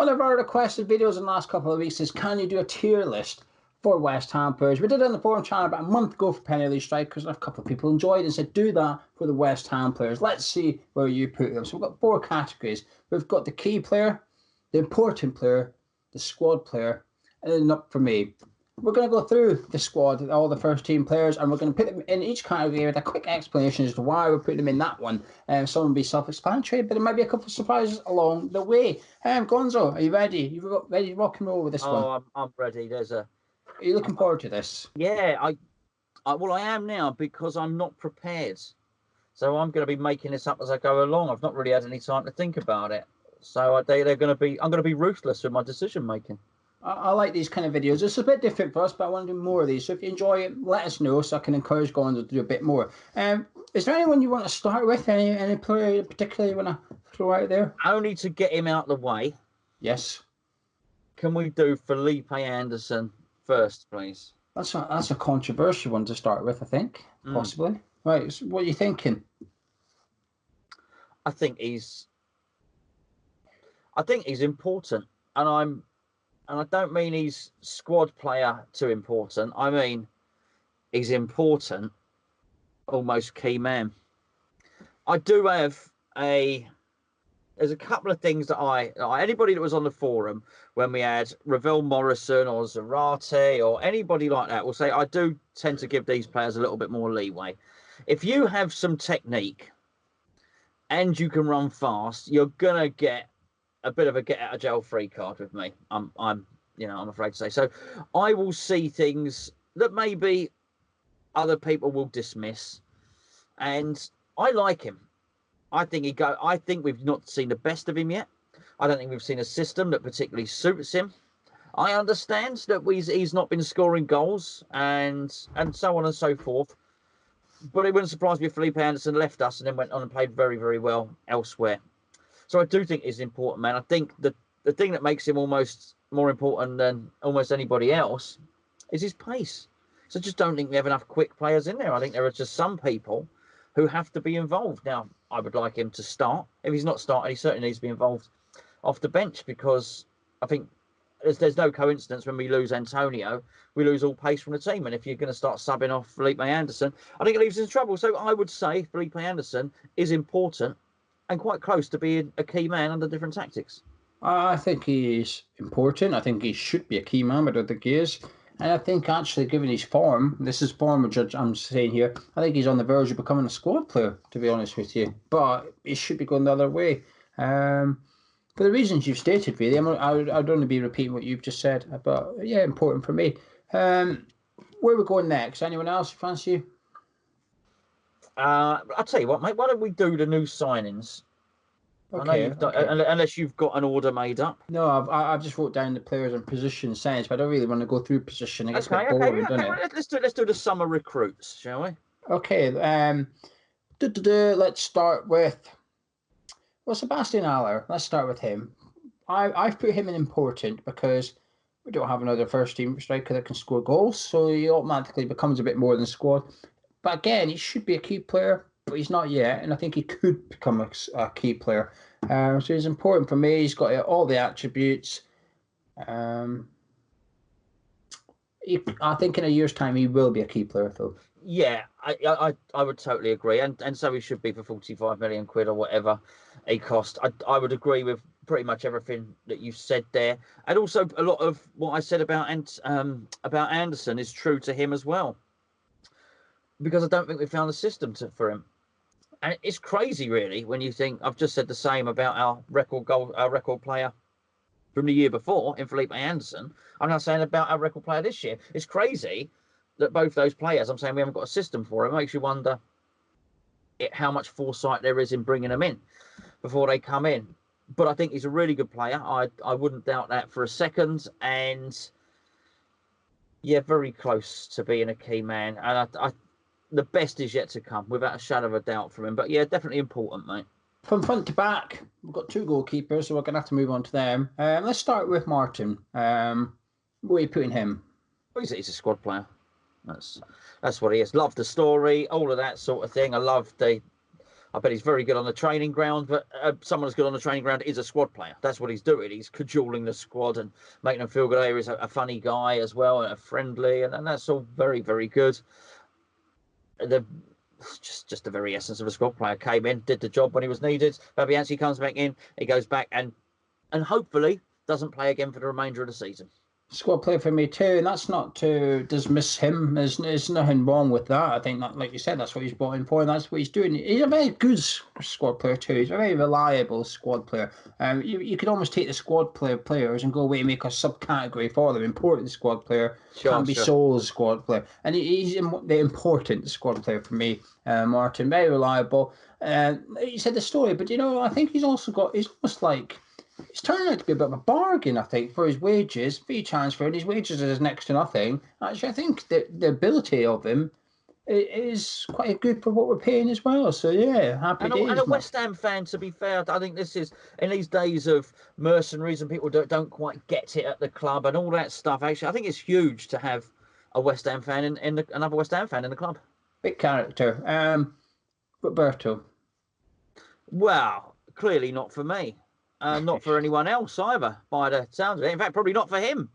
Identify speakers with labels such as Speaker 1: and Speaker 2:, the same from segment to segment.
Speaker 1: One of our requested videos in the last couple of weeks is, can you do a tier list for West Ham players? We did it on the forum channel about a month ago for Premier League strikers, and a couple of people enjoyed it and said, do that for the West Ham players. Let's see where you put them. So we've got 4 categories. We've got the key player, the important player, the squad player, and then up for me. We're going to go through the squad, all the first team players, and we're going to put them in each category with a quick explanation as to why we're putting them in that one. Some will be self-explanatory, but there might be a couple of surprises along the way. Gonzo, are you ready? You've ready to rock and roll with this one?
Speaker 2: Oh, I'm ready. Are
Speaker 1: you looking forward to this?
Speaker 2: Yeah, well, I am now, because I'm not prepared. So I'm going to be making this up as I go along. I've not really had any time to think about it. So I'm going to be ruthless with my decision making.
Speaker 1: I like these kind of videos. It's a bit different for us, but I want to do more of these. So if you enjoy it, let us know so I can encourage Gonzo to do a bit more. Is there anyone you want to start with? Any player particularly you want to throw out there?
Speaker 2: Only to get him out of the way.
Speaker 1: Yes.
Speaker 2: Can we do Felipe Anderson first, please?
Speaker 1: That's a controversial one to start with, I think. Possibly. Right, so what are you thinking?
Speaker 2: I think he's important, and I don't mean he's squad player too important. I mean he's important, almost key man. I do have there's a couple of things that anybody that was on the forum when we had Ravel Morrison or Zarate or anybody like that will say I do tend to give these players a little bit more leeway. If you have some technique and you can run fast, you're gonna get a bit of a get out of jail free card with me. I'm afraid to say. So I will see things that maybe other people will dismiss, and I like him. I think we've not seen the best of him yet. I don't think we've seen a system that particularly suits him. I understand that he's not been scoring goals and so on and so forth. But it wouldn't surprise me if Felipe Anderson left us and then went on and played very, very well elsewhere. So I do think he's an important man. I think the thing that makes him almost more important than almost anybody else is his pace. So I just don't think we have enough quick players in there. I think there are just some people who have to be involved. Now, I would like him to start. If he's not starting, he certainly needs to be involved off the bench, because I think there's no coincidence when we lose Antonio, we lose all pace from the team. And if you're going to start subbing off Felipe Anderson, I think it leaves us in trouble. So I would say Felipe Anderson is important and quite close to being a key man under different tactics.
Speaker 1: I think he is important. I think he should be a key man, but I don't think he is. And I think actually, given his form, this is form which I'm saying here, I think he's on the verge of becoming a squad player, to be honest with you. But he should be going the other way. For the reasons you've stated, really, I'd only be repeating what you've just said. But yeah, important for me. Where are we going next? Anyone else you fancy?
Speaker 2: I'll tell you what, mate. Why don't we do the new signings?
Speaker 1: Okay,
Speaker 2: unless you've got an order made up.
Speaker 1: No, I've just wrote down the players and position sense, but I don't really want to go through position. It gets a bit boring, doesn't it?
Speaker 2: Let's do the summer recruits, shall we?
Speaker 1: Okay. Let's start with Sebastian Haller. Let's start with him. I've put him in important because we don't have another first team striker that can score goals, so he automatically becomes a bit more than squad. But again, he should be a key player, but he's not yet, and I think he could become a key player. So he's important for me. He's got all the attributes. I think in a year's time he will be a key player, though.
Speaker 2: Yeah, I would totally agree, and so he should be for 45 million quid or whatever he cost. I would agree with pretty much everything that you've said there, and also a lot of what I said about Anderson is true to him as well, because I don't think we found a system for him. And it's crazy, really, when you think I've just said the same about our record player from the year before in Felipe Anderson. I'm now saying about our record player this year. It's crazy that both those players, I'm saying we haven't got a system for it. It makes you wonder how much foresight there is in bringing them in before they come in. But I think he's a really good player. I wouldn't doubt that for a second. And yeah, very close to being a key man. And the best is yet to come, without a shadow of a doubt from him. But yeah, definitely important, mate.
Speaker 1: From front to back, we've got 2 goalkeepers, so we're going to have to move on to them. Let's start with Martin. Where are you putting him?
Speaker 2: Well, he's a squad player. That's what he is. Love the story, all of that sort of thing. I love I bet he's very good on the training ground, but someone who's good on the training ground is a squad player. That's what he's doing. He's cajoling the squad and making them feel good. He's a funny guy as well, and a friendly, and that's all very, very good. Just the very essence of a squad player. Came in, did the job when he was needed. Fabianski comes back in, he goes back and hopefully doesn't play again for the remainder of the season.
Speaker 1: Squad player for me too, and that's not to dismiss him. There's nothing wrong with that. I think that, like you said, that's what he's brought in for, and that's what he's doing. He's a very good squad player too. He's a very reliable squad player. You could almost take the squad players and go away and make a subcategory for them. Important squad player can be sold as squad player, and he's the important squad player for me. Martin, very reliable. You said the story, but I think he's almost like. It's turning out to be a bit of a bargain, I think, for his wages, free transfer, and his wages is next to nothing. Actually, I think the ability of him is quite good for what we're paying as well. So, yeah, happy days.
Speaker 2: And a West Ham fan, to be fair, I think this is, in these days of mercenaries and people don't quite get it at the club and all that stuff, actually, I think it's huge to have a West Ham fan another West Ham fan in the club.
Speaker 1: Big character. Roberto.
Speaker 2: Well, clearly not for me. Not for anyone else either, by the sounds of it. In fact, probably not for him.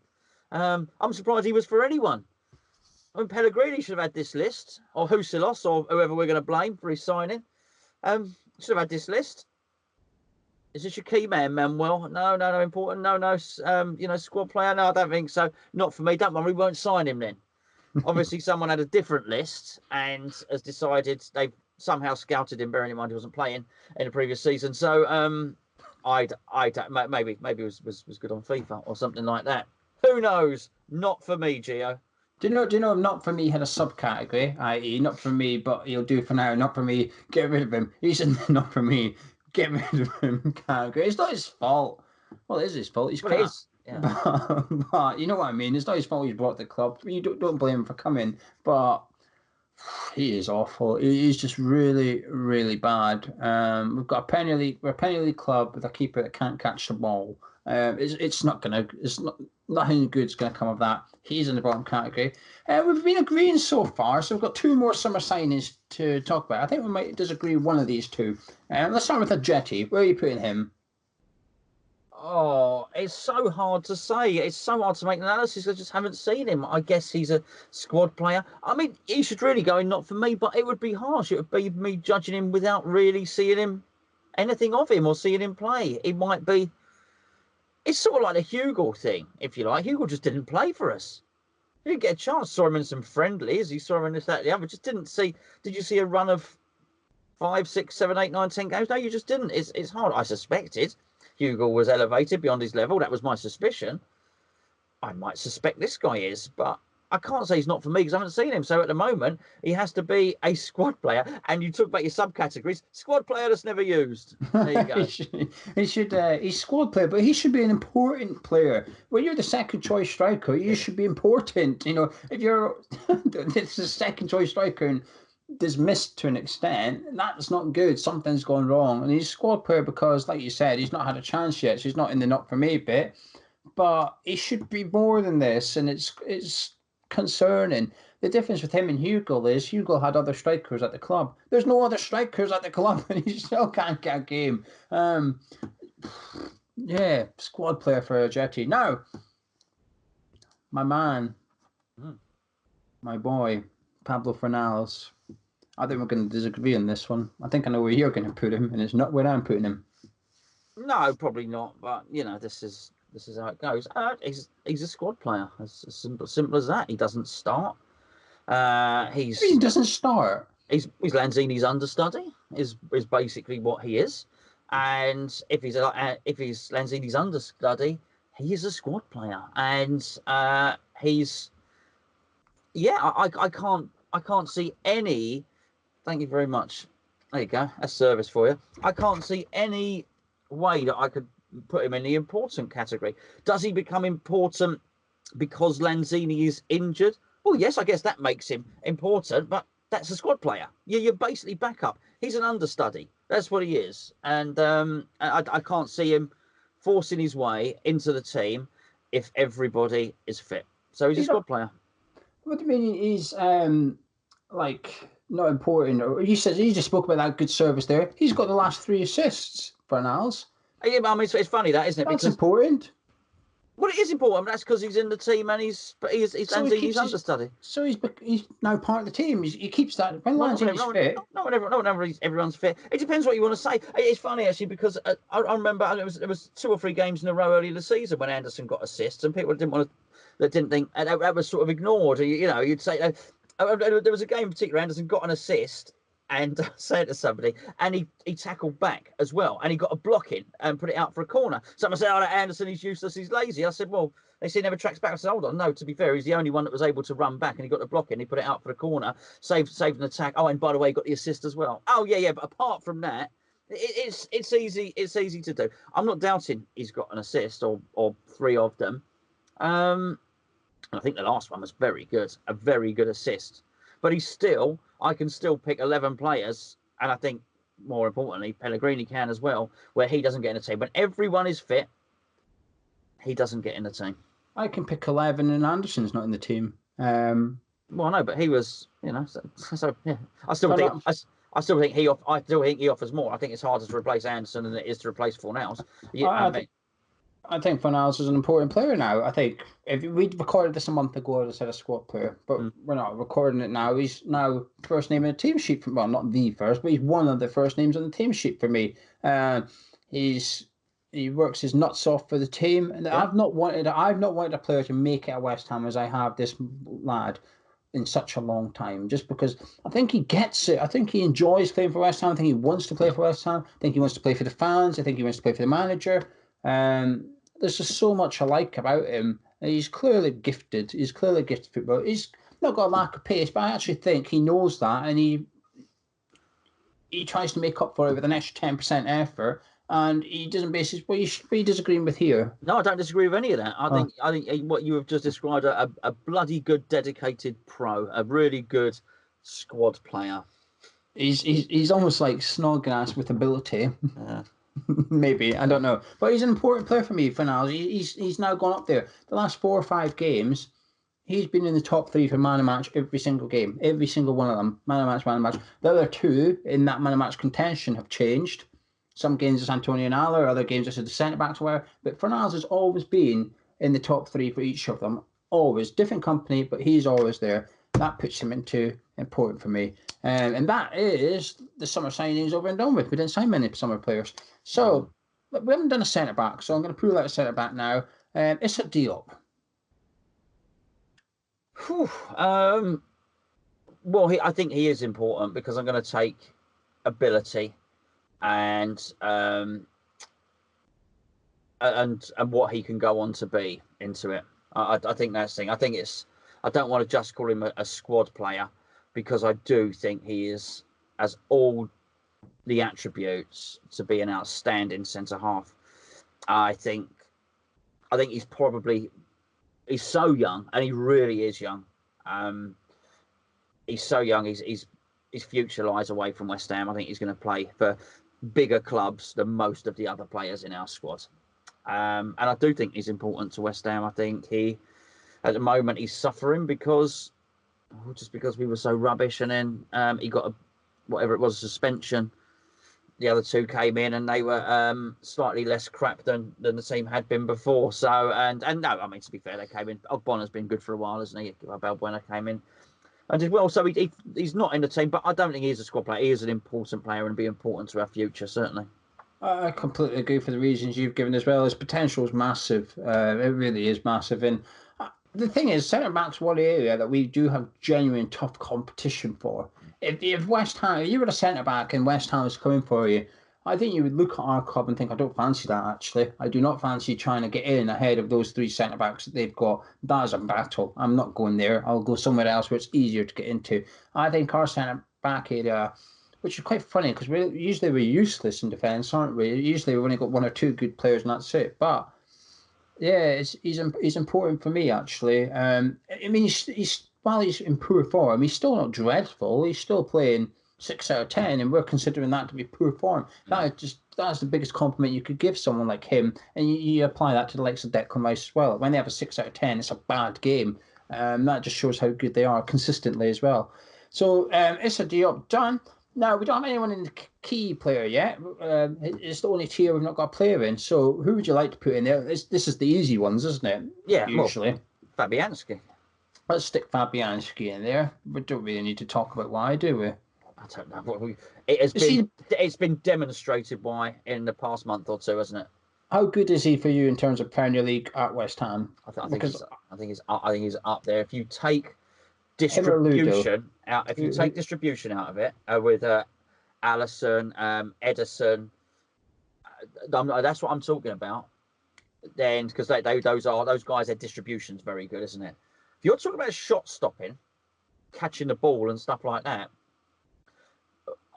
Speaker 2: I'm surprised he was for anyone. I mean, Pellegrini should have had this list, or Husilos, or whoever we're going to blame for his signing. Should have had this list. Is this your key man, Manuel? No, important. No, squad player. No, I don't think so. Not for me. Don't worry, we won't sign him then. Obviously, someone had a different list and has decided they've somehow scouted him, bearing in mind he wasn't playing in the previous season. So, maybe it was good on FIFA or something like that. Who knows? Not for me, Geo.
Speaker 1: Do you know not for me had a subcategory, i.e. not for me, but he'll do for now. Not for me, get rid of him. He's in not for me, get rid of him category. It's not his fault. Well, it is his fault. He's crap. It is. Yeah. But you know what I mean. It's not his fault he's brought the club. You don't blame him for coming, but he is awful. He's just really, really bad. We've got a Premier League club with a keeper that can't catch the ball. Nothing good's gonna come of that. He's in the bottom category. We've been agreeing so far, so we've got 2 more summer signings to talk about. I think we might disagree with one of these 2. Let's start with Ajeti. Where are you putting him?
Speaker 2: Oh, it's so hard to say. It's so hard to make an analysis. I just haven't seen him. I guess he's a squad player. I mean, he should really go in not for me, but it would be harsh. It would be me judging him without really seeing anything of him or seeing him play. It might be. It's sort of like the Hugo thing, if you like. Hugo just didn't play for us. He didn't get a chance. Saw him in some friendlies. He saw him in this, that, the other. Just didn't see. Did you see a run of 5, 6, 7, 8, 9, 10 games? No, you just didn't. It's hard. I suspected Hugo was elevated beyond his level. That was my suspicion. I might suspect this guy is, but I can't say he's not for me because I haven't seen him. So at the moment, he has to be a squad player. And you talk about your subcategories. Squad player that's never used. There you go.
Speaker 1: He's squad player, but he should be an important player. When you're the second choice striker, you should be important. If you're the second choice striker and dismissed to an extent, that's not good. Something's gone wrong. And he's a squad player because, like you said, he's not had a chance yet. So he's not in the not for me bit. But he should be more than this, and it's concerning. The difference with him and Hugo is Hugo had other strikers at the club. There's no other strikers at the club, and he still can't get a game. Yeah, squad player for Ajeti. Now, my man, my boy, Pablo FORNALS. I think we're going to disagree on this one. I think I know where you're going to put him, and it's not where I'm putting him.
Speaker 2: No, probably not. But this is how it goes. He's a squad player. It's simple as that. He doesn't start. He
Speaker 1: doesn't start.
Speaker 2: He's Lanzini's understudy. Is basically what he is. And if he's Lanzini's understudy, he is a squad player. And he's. Yeah, I can't see any. Thank you very much. There you go. That's service for you. I can't see any way that I could put him in the important category. Does he become important because Lanzini is injured? Well, yes, I guess that makes him important, but that's a squad player. You're basically backup. He's an understudy. That's what he is. And I can't see him forcing his way into the team if everybody is fit. So he's a squad player.
Speaker 1: What do you mean he's like not important. Or you just spoke about that good service there. He's got the last 3 assists, Fornals.
Speaker 2: Yeah, I mean, it's funny that, isn't it?
Speaker 1: That's
Speaker 2: because
Speaker 1: important.
Speaker 2: Well, it is important. That's because he's in the team and he's Lanzini's understudy.
Speaker 1: So he's now part of the team. He keeps that when Lanzini's fit.
Speaker 2: Everyone's fit. It depends what you want to say. It's funny actually because I remember it was 2 or 3 games in a row early in the season when Anderson got assists and people didn't think that was sort of ignored. You know, you'd say there was a game in particular Anderson got an assist. And said to somebody, and he tackled back as well, and he got a block in and put it out for a corner. Someone said, "Oh, that Anderson, he's useless, he's lazy." I said, "Well, they say he never tracks back." I said, "Hold on, no. To be fair, he's the only one that was able to run back, and he got the block in. He put it out for the corner, saved an attack. Oh, and by the way, he got the assist as well. Oh, yeah. But apart from that, it's easy. It's easy to do. I'm not doubting he's got an assist or 3 of them. I think the last one was very good, a very good assist. But I can still pick 11 players, and I think more importantly, Pellegrini can as well, where he doesn't get in the team. When everyone is fit, he doesn't get in the team.
Speaker 1: I can pick 11 and Anderson's not in the team.
Speaker 2: Well, no, but he was, so yeah. I still think he offers more. I think it's harder to replace Anderson than it is to replace Fornals.
Speaker 1: I think Fornals is an important player now. I think if we'd recorded this a month ago, I'd have said a squad player, but we're not recording it now. He's now first name in the team sheet well, not the first, but he's one of the first names on the team sheet for me. He works his nuts off for the team, and yeah. I've not wanted a player to make it at West Ham as I have this lad in such a long time, just because I think he gets it. I think he enjoys playing for West Ham. I think he wants to play for West Ham. I think he wants to play for the fans. I think he wants to play for the manager. There's just so much I like about him. He's clearly gifted. He's clearly gifted football. He's not got a lack of pace, but I actually think he knows that, and he tries to make up for it with an extra 10% effort. And he doesn't base his. What are you disagreeing with here?
Speaker 2: No, I don't disagree with any of that. I think what you have just described a bloody good, dedicated pro, a really good squad player.
Speaker 1: He's almost like Snodgrass with ability. Yeah. Maybe, I don't know, but he's an important player for me for now. He's now gone up there. The last 4 or 5 games, he's been in the top 3 for man of match every single game, every single one of them. Man of match. The other 2 in that man of match contention have changed. Some games it's Antonio and Aller, other games it's the centre backs were. But Fornals has always been in the top 3 for each of them. Always different company, but he's always there. That puts him into important for me. And that is the summer signings over and done with. We didn't sign many summer players. So we haven't done a centre back. So I'm going to pull out a centre back now. It's a DIOP.
Speaker 2: Well, I think he is important because I'm going to take ability and what he can go on to be into it. I think that's the thing. I think I don't want to just call him a squad player because I do think he has all the attributes to be an outstanding centre half. I think he's so young, and he really is young. He's so young. His future lies away from West Ham. I think he's going to play for bigger clubs than most of the other players in our squad. And I do think he's important to West Ham. I think at the moment he's suffering because we were so rubbish, and then he got a suspension. The other 2 came in and they were slightly less crap than the team had been before. So and no, I mean, to be fair, they came in. Ogbonna's been good for a while, hasn't he? Balbuena came in and did well. So he's not in the team, but I don't think he's a squad player. He is an important player and be important to our future, certainly.
Speaker 1: I completely agree for the reasons you've given as well. His potential is massive. It really is massive. And the thing is, centre back's one area that we do have genuine tough competition for. If West Ham, if you were a centre back and West Ham was coming for you, I think you would look at our club and think, I don't fancy that actually. I do not fancy trying to get in ahead of those 3 centre backs that they've got. That is a battle. I'm not going there. I'll go somewhere else where it's easier to get into. I think our centre back area, which is quite funny because we're useless in defence, aren't we? Usually we've only got 1 or 2 good players and that's it. But yeah, he's important for me actually. I mean, he's while he's in poor form, he's still not dreadful. He's still playing 6 out of 10, and we're considering that to be poor form. That's the biggest compliment you could give someone like him, and you apply that to the likes of Declan Rice as well. When they have a 6 out of 10, it's a bad game. That just shows how good they are consistently as well. So it's a DIOP done. Now, we don't have anyone in the key player yet. It's the only tier we've not got a player in. So who would you like to put in there? This is the easy ones, isn't it?
Speaker 2: Yeah,
Speaker 1: usually.
Speaker 2: Well, Fabianski.
Speaker 1: Let's stick Fabianski in there. We don't really need to talk about why, do we?
Speaker 2: I don't know. It's been demonstrated why in the past month or two, hasn't it?
Speaker 1: How good is he for you in terms of Premier League at West Ham?
Speaker 2: I think he's up there. If you take distribution out, distribution out of it with Allison, Edison, that's what I'm talking about. Then because those guys, their distribution's very good, isn't it? If you're talking about shot stopping, catching the ball and stuff like that,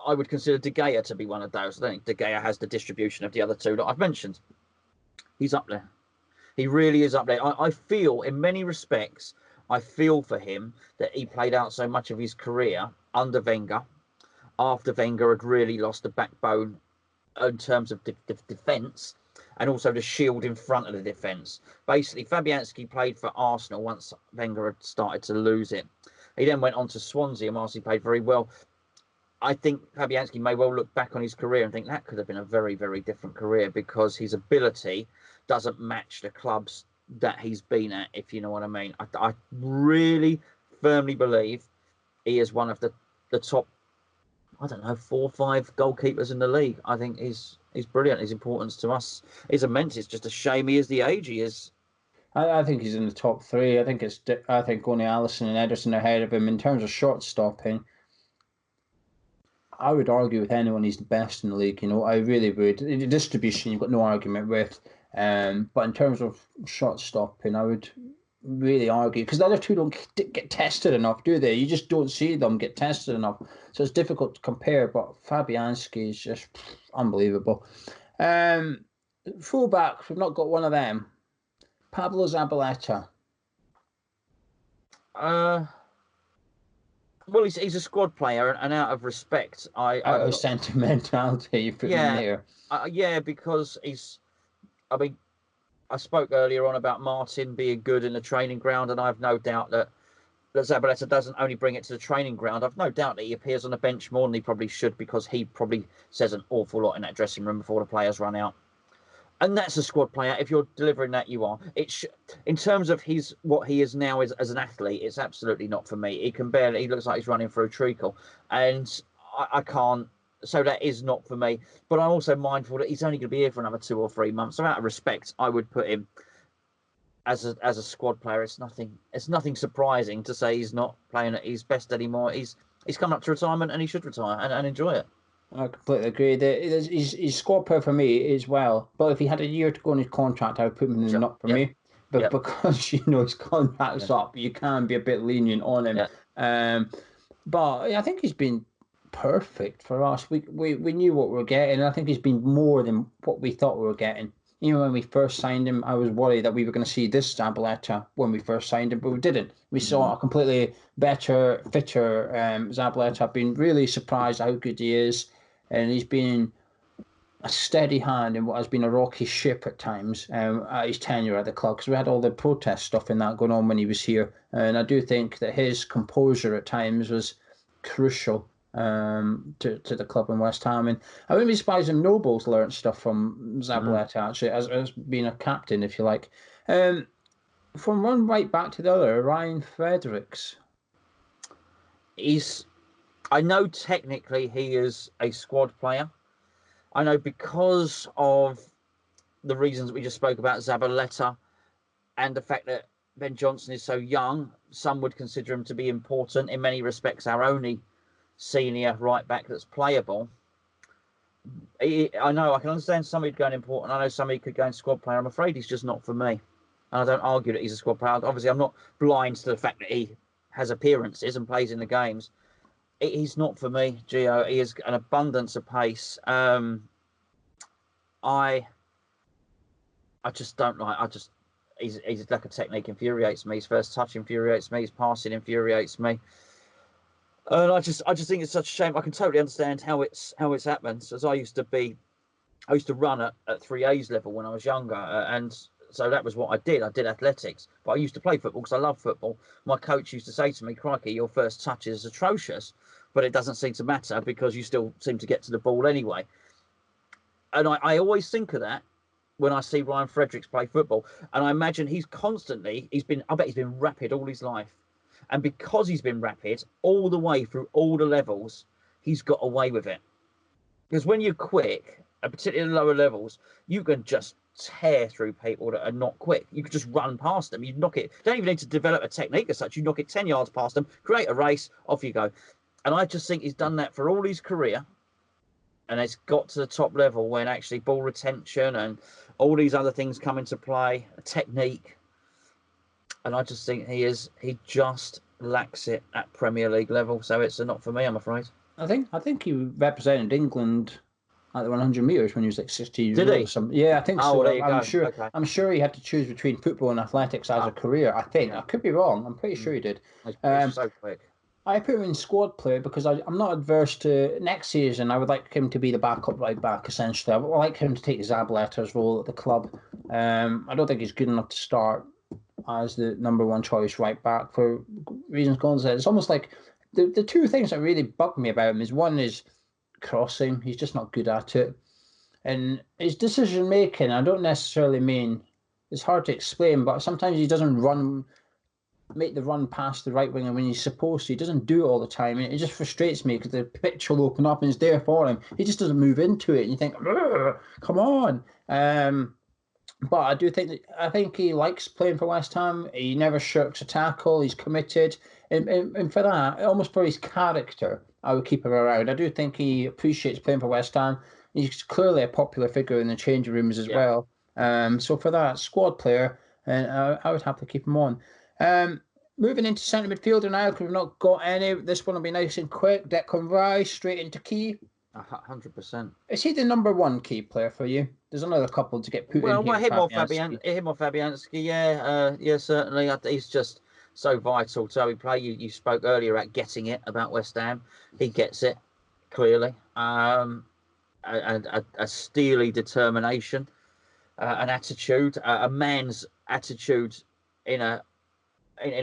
Speaker 2: I would consider De Gea to be one of those. I don't think De Gea has the distribution of the other two that I've mentioned. He's up there. He really is up there. I feel, in many respects, I feel for him that he played out so much of his career under Wenger, after Wenger had really lost the backbone in terms of defence, and also the shield in front of the defence. Basically, Fabianski played for Arsenal once Wenger had started to lose it. He then went on to Swansea, and whilst he played very well, I think Fabianski may well look back on his career and think that could have been a very, very different career, because his ability doesn't match the clubs that he's been at, if you know what I mean. I really firmly believe he is one of the top, I don't know, 4 or 5 goalkeepers in the league. I think he's brilliant. His importance to us is immense. It's just a shame he is the age he is.
Speaker 1: I think he's in the top 3. I think only Allison and Ederson are ahead of him in terms of shot stopping. I would argue with anyone he's the best in the league. I really would. The distribution, you've got no argument with. But in terms of shot stopping, I would really argue, because the other two don't get tested enough, do they? You just don't see them get tested enough. So it's difficult to compare, but Fabianski is just unbelievable. Fullback, we've not got one of them. Pablo Zabaleta.
Speaker 2: Well, he's a squad player, and out of respect,
Speaker 1: out of sentimentality, you put him there.
Speaker 2: Yeah, because I mean, I spoke earlier on about Martin being good in the training ground, and I have no doubt that Zabaleta doesn't only bring it to the training ground. I've no doubt that he appears on the bench more than he probably should, because he probably says an awful lot in that dressing room before the players run out. And that's a squad player. If you're delivering that, you are. In terms of what he is now as an athlete, it's absolutely not for me. He looks like he's running through a treacle, and I can't. So that is not for me. But I'm also mindful that he's only going to be here for another 2 or 3 months. So out of respect, I would put him as a squad player. It's nothing surprising to say he's not playing at his best anymore. He's come up to retirement, and he should retire and enjoy it.
Speaker 1: I completely agree. His squad player for me as well. But if he had a year to go on his contract, I would put him in the not for me. But because his contract's up, you can be a bit lenient on him. Yeah. But I think he's been perfect for us. We knew what we were getting. I think he's been more than what we thought we were getting. When we first signed him, I was worried that we were going to see this Zabaleta when we first signed him, but we didn't. We saw a completely better, fitter Zabaleta. I've been really surprised at how good he is, and he's been a steady hand in what has been a rocky ship at times at his tenure at the club, because we had all the protest stuff and that going on when he was here, and I do think that his composure at times was crucial to the club in West Ham. And I wouldn't be surprised if Noble's learned stuff from Zabaleta, actually, as being a captain, if you like. From one right back to the other, Ryan Fredericks.
Speaker 2: I know technically he is a squad player. I know because of the reasons we just spoke about, Zabaleta, and the fact that Ben Johnson is so young, some would consider him to be important. In many respects, our only senior right back that's playable. I know I can understand somebody going important. I know somebody could go in squad player. I'm afraid he's just not for me. And I don't argue that he's a squad player. Obviously, I'm not blind to the fact that he has appearances and plays in the games. He's not for me, Geo. He has an abundance of pace. I just don't like. His lack of technique infuriates me. His first touch infuriates me. His passing infuriates me. And I just think it's such a shame. I can totally understand how it's happened. As I used to run at 3A's level when I was younger, and so that was what I did. I did athletics, but I used to play football because I love football. My coach used to say to me, "Crikey, your first touch is atrocious, but it doesn't seem to matter because you still seem to get to the ball anyway." And I always think of that when I see Ryan Fredericks play football, and I imagine I bet he's been rapid all his life, and because he's been rapid all the way through all the levels, he's got away with it. Because when you're quick, and particularly lower levels, you can just tear through people that are not quick. You can just run past them. You knock it. You don't even need to develop a technique as such. You knock it 10 yards past them, create a race, off you go. And I just think he's done that for all his career. And it's got to the top level when actually ball retention and all these other things come into play, technique. And I just think he just lacks it at Premier League level. So it's a not for me, I'm afraid.
Speaker 1: I think he represented England at the 100 metres when he was like 60 years old.
Speaker 2: Did he?
Speaker 1: Or something. Yeah, I think so.
Speaker 2: There you
Speaker 1: I'm
Speaker 2: go.
Speaker 1: sure.
Speaker 2: Okay.
Speaker 1: I'm sure he had to choose between football and athletics as a career. I think. I could be wrong. I'm pretty sure he did.
Speaker 2: He's so quick.
Speaker 1: I put him in squad player because I'm not adverse to next season. I would like him to be the backup right back, essentially. I would like him to take Zabaleta's role at the club. I don't think he's good enough to start as the #1 choice right back for reasons Gonzo said. It's almost like the two things that really bug me about him is one is crossing. He's just not good at it. And his decision making, I don't necessarily mean, it's hard to explain, but sometimes he doesn't make the run past the right winger when he's supposed to. He doesn't do it all the time, and it just frustrates me because the pitch will open up and it's there for him. He just doesn't move into it, and you think, come on. But I think he likes playing for West Ham. He never shirks a tackle. He's committed, and for that, almost for his character, I would keep him around. I do think he appreciates playing for West Ham. He's clearly a popular figure in the changing rooms as well. So for that, squad player, and I would have to keep him on. Moving into centre midfielder now, because we've not got any. This one will be nice and quick. Declan Rice straight into key.
Speaker 2: 100%.
Speaker 1: Is he the #1 key player for you? There's another couple to get put in here.
Speaker 2: Well, him or Fabianski, yeah, certainly. He's just so vital to how we play. You spoke earlier about getting it about West Ham. He gets it clearly. And a steely determination, an attitude, a man's attitude in a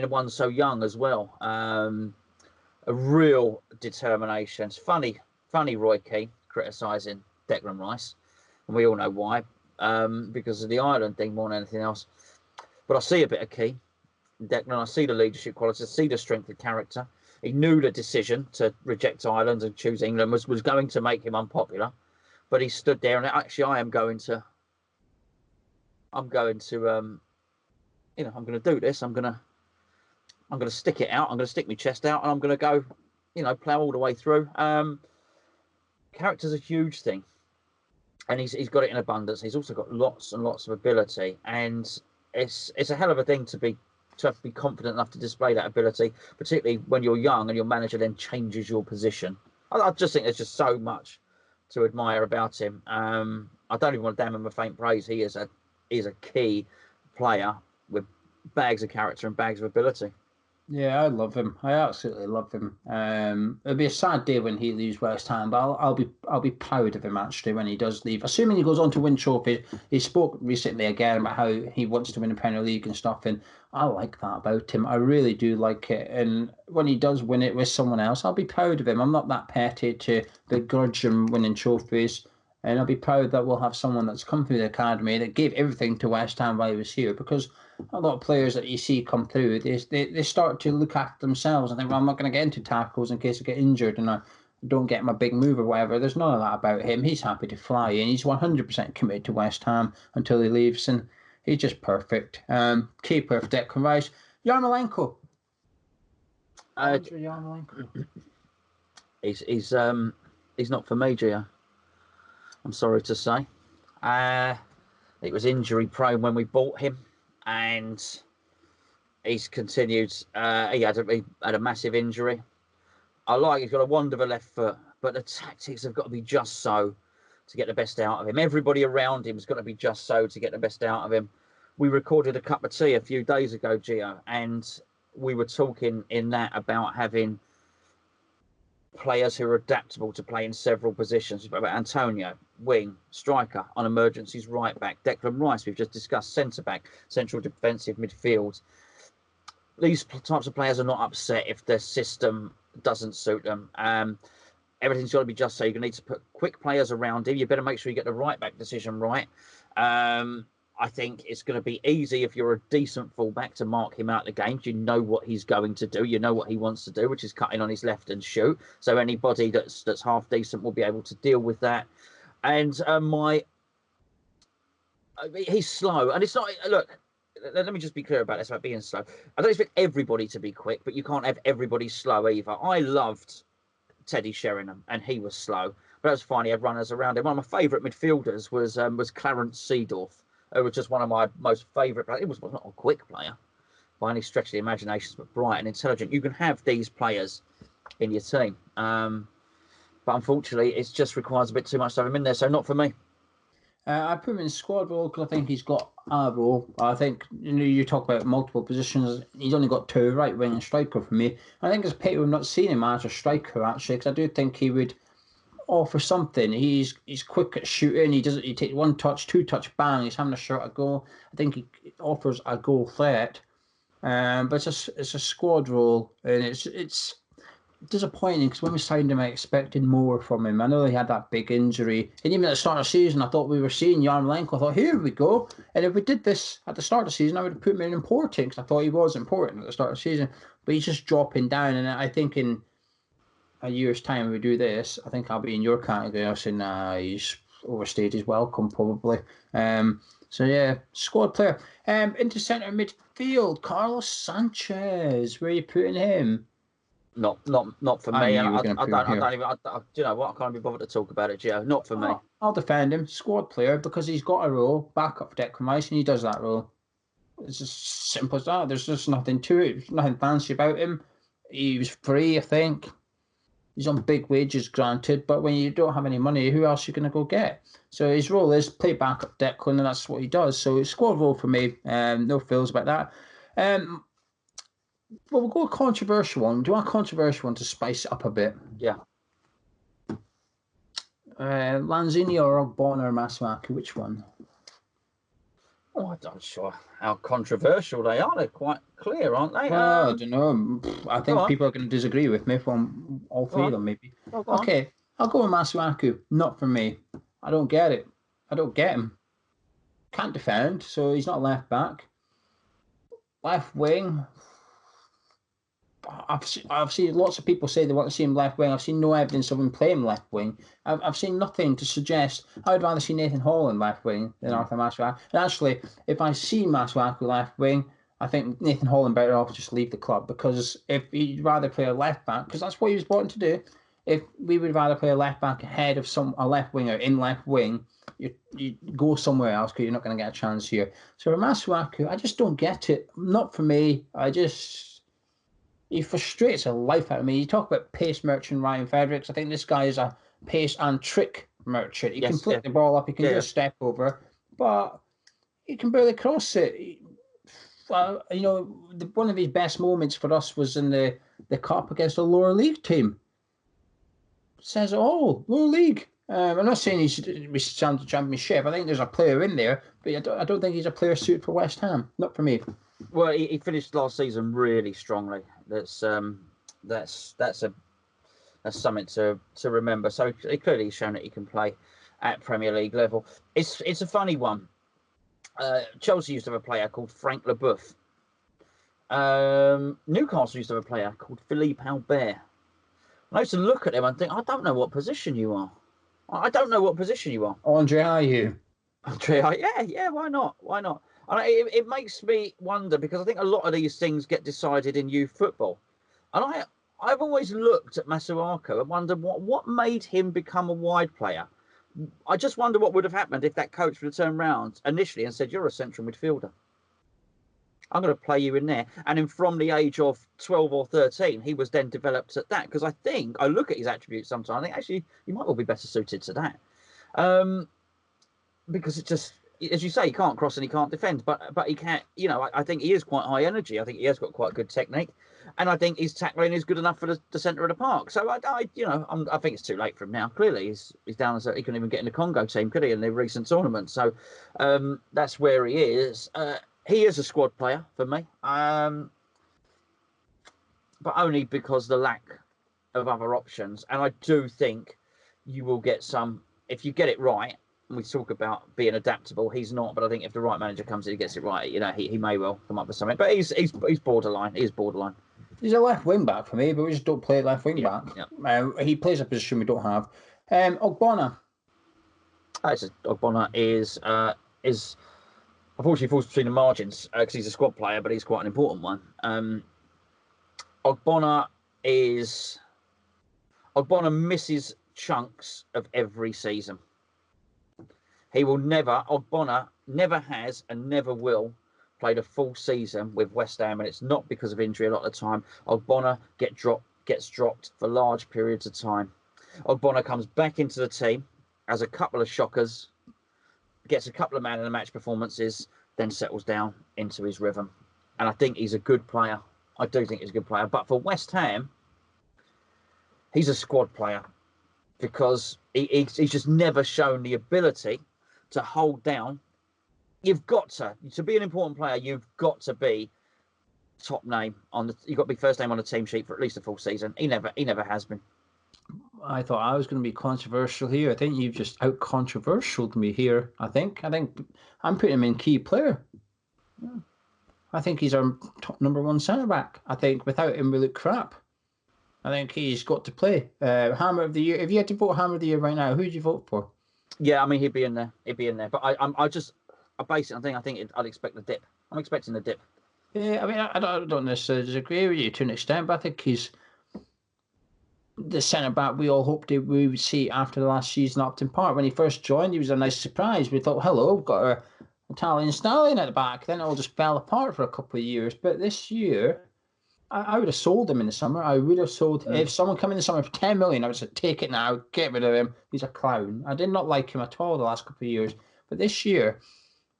Speaker 2: one so young as well. A real determination. It's funny Roy Keane criticising Declan Rice, and we all know why, because of the Ireland thing more than anything else. But I see a bit of Keane, Declan. I see the leadership qualities. I see the strength of character. He knew the decision to reject Ireland and choose England was going to make him unpopular, but he stood there and actually I'm going to I'm going to do this. I'm going to stick it out. I'm going to stick my chest out, and I'm going to go, plow all the way through. Character's a huge thing, and he's got it in abundance. He's also got lots and lots of ability, and it's a hell of a thing to have to be confident enough to display that ability, particularly when you're young and your manager then changes your position. I just think there's just so much to admire about him. I don't even want to damn him with faint praise. He is a key player with bags of character and bags of ability.
Speaker 1: Yeah, I love him. I absolutely love him. It'll be a sad day when he leaves West Ham, but I'll be proud of him actually when he does leave. Assuming he goes on to win trophies. He spoke recently again about how he wants to win the Premier League and stuff, and I like that about him. I really do like it. And when he does win it with someone else, I'll be proud of him. I'm not that petty to begrudge him winning trophies. And I'll be proud that we'll have someone that's come through the academy that gave everything to West Ham while he was here, because a lot of players that you see come through, they start to look after themselves and think, well, I'm not going to get into tackles in case I get injured and I don't get my big move or whatever. There's none of that about him. He's happy to fly and he's 100% committed to West Ham until he leaves, and he's just perfect. Key player for Declan Rice. Yarmolenko. ANDRIY Yarmolenko.
Speaker 2: He's not for me, Geo. I'm sorry to say. It was injury prone when we bought him, and he's continued. He had a massive injury. He's got a wonderful left foot, but the tactics have got to be just so to get the best out of him. Everybody around him has got to be just so to get the best out of him. We recorded a cup of tea a few days ago, Geo, and we were talking in that about having players who are adaptable to play in several positions. We've got about Antonio, wing, striker, on emergencies, right back. Declan Rice, we've just discussed, centre back, central defensive midfield. These types of players are not upset if their system doesn't suit them. Everything's got to be just so. You're going to need to put quick players around him. You better make sure you get the right back decision right. I think it's going to be easy if you're a decent fullback to mark him out the games. You know what he's going to do. You know what he wants to do, which is cutting on his left and shoot. So anybody that's half decent will be able to deal with that. And he's slow. And it's not, look, let me just be clear about this, about being slow. I don't expect everybody to be quick, but you can't have everybody slow either. I loved Teddy Sheringham, and he was slow. But that was fine. He had runners around him. One of my favourite midfielders was Clarence Seedorf, who was just one of my most favourite players. He was not a quick player by any stretch of the imagination, but bright and intelligent. You can have these players in your team. But unfortunately, it just requires a bit too much to have him in there. So not for me.
Speaker 1: I put him in squad role because I think he's got a role. I think, you talk about multiple positions. He's only got two, right wing and striker for me. I think it's a pity we've not seen him as a striker, actually, because I do think he would offer something. He's quick at shooting. He takes one touch, two touch, bang. He's having a shot at goal. I think he offers a goal threat. But it's a squad role, and it's disappointing because when we signed him, I expected more from him. I know he had that big injury, and even at the start of the season, I thought we were seeing Yarmolenko. I thought, here we go. And if we did this at the start of the season, I would have put him in important because I thought he was important at the start of the season. But he's just dropping down, and I think in a year's time, if we do this, I think I'll be in your category. I'll say, nah, he's overstayed his welcome, probably. So yeah, squad player. Into centre midfield, Carlos Sanchez. Where are you putting him?
Speaker 2: Not for me. I don't even. Do you know what? I can't be bothered to talk about it, Geo. Not for me.
Speaker 1: I'll defend him. Squad player because he's got a role. Backup for Declan Rice, and he does that role. It's as simple as that. There's just nothing to it. There's nothing fancy about him. He was free, I think. He's on big wages, granted, but when you don't have any money, who else are you going to go get? So his role is play backup Declan, and that's what he does. So squad role for me. No feels about that. Well, we'll go a controversial one. Do you want a controversial one to spice it up a bit?
Speaker 2: Yeah.
Speaker 1: Lanzini or Bonner Masuaku, which one?
Speaker 2: Oh, I'm not sure how controversial they are. They're quite clear, aren't they?
Speaker 1: Well, I don't know. I think people are going to disagree with me from all three of them, maybe. Okay, I'll go with Masuaku. Not for me. I don't get it. I don't get him. Can't defend, so he's not left back. Left wing. I've seen lots of people say they want to see him left wing. I've seen no evidence of him playing left wing. I've seen nothing to suggest. I would rather see Nathan Holland left wing than Arthur Masuaku. And actually, if I see Masuaku left wing, I think Nathan Holland better off just leave the club, because if he'd rather play a left back, because that's what he was brought in to do. If we would rather play a left back ahead of a left winger in left wing, you go somewhere else because you're not going to get a chance here. So for Masuaku, I just don't get it. Not for me. He frustrates the life out of me. You talk about pace merchant Ryan Fredericks. I think this guy is a pace and trick merchant. He can flick the ball up. He can do a step over, but he can barely cross it. Well, one of his best moments for us was in the cup against a lower league team. Says it all. Lower league. I'm not saying he should be challenged to championship. I think there's a player in there, but I don't think he's a player suited for West Ham. Not for me.
Speaker 2: Well, he finished last season really strongly. That's something to remember. So he clearly has shown that he can play at Premier League level. It's a funny one. Chelsea used to have a player called Frank Leboeuf. Newcastle used to have a player called Philippe Albert. I used to look at him and think, I don't know what position you are. I don't know what position you are.
Speaker 1: Andre, are you?
Speaker 2: Andre, yeah. Why not? Why not? And it makes me wonder, because I think a lot of these things get decided in youth football. And I've always looked at Masuaku and wondered what made him become a wide player. I just wonder what would have happened if that coach would have turned round initially and said, you're a central midfielder. I'm going to play you in there. And then from the age of 12 or 13, he was then developed at that. Because I look at his attributes sometimes, I think actually he might well be better suited to that. Because it just... as you say, he can't cross and he can't defend, but he can't. You know, I think he is quite high energy. I think he has got quite good technique, and I think his tackling is good enough for the centre of the park. So I think it's too late for him now. Clearly, he's down as he couldn't even get in the Congo team, could he, in the recent tournament? So that's where he is. He is a squad player for me, but only because the lack of other options. And I do think you will get some if you get it right. And we talk about being adaptable. He's not, but I think if the right manager comes in and gets it right, you know, he may well come up with something. But he's borderline. He is borderline.
Speaker 1: He's a left wing back for me, but we just don't play left wing back.
Speaker 2: Yeah.
Speaker 1: He plays a position we don't have. Ogbonna.
Speaker 2: Ogbonna is unfortunately falls between the margins because he's a squad player, but he's quite an important one. Ogbonna misses chunks of every season. Ogbonna never has and never will played a full season with West Ham, and it's not because of injury a lot of the time. Ogbonna gets dropped for large periods of time. Ogbonna comes back into the team, has a couple of shockers, gets a couple of man of the match performances, then settles down into his rhythm. And I think he's a good player. I do think he's a good player. But for West Ham, he's a squad player because he's just never shown the ability to hold down. You've got to be an important player. You've got to be top name you've got to be first name on the team sheet for at least a full season. He never has been.
Speaker 1: I thought I was going to be controversial here. I think you've just out controversialed me here. I think I'm putting him in key player. Yeah. I think he's our top #1 centre back. I think without him we look crap. I think he's got to play. Hammer of the year. If you had to vote Hammer of the year right now, who would you vote for?
Speaker 2: Yeah, I mean he'd be in there. But I think I'd expect the dip. I'm expecting the dip.
Speaker 1: Yeah, I mean I don't necessarily disagree with you to an extent, but I think he's the centre back we all hoped we would see after the last season at Upton Park. When he first joined, he was a nice surprise. We thought, hello, we've got our Italian stallion at the back. Then it all just fell apart for a couple of years. But this year, I would have sold him in the summer. I would have sold if someone come in the summer for 10 million. I would say, take it now, get rid of him. He's a clown. I did not like him at all the last couple of years. But this year,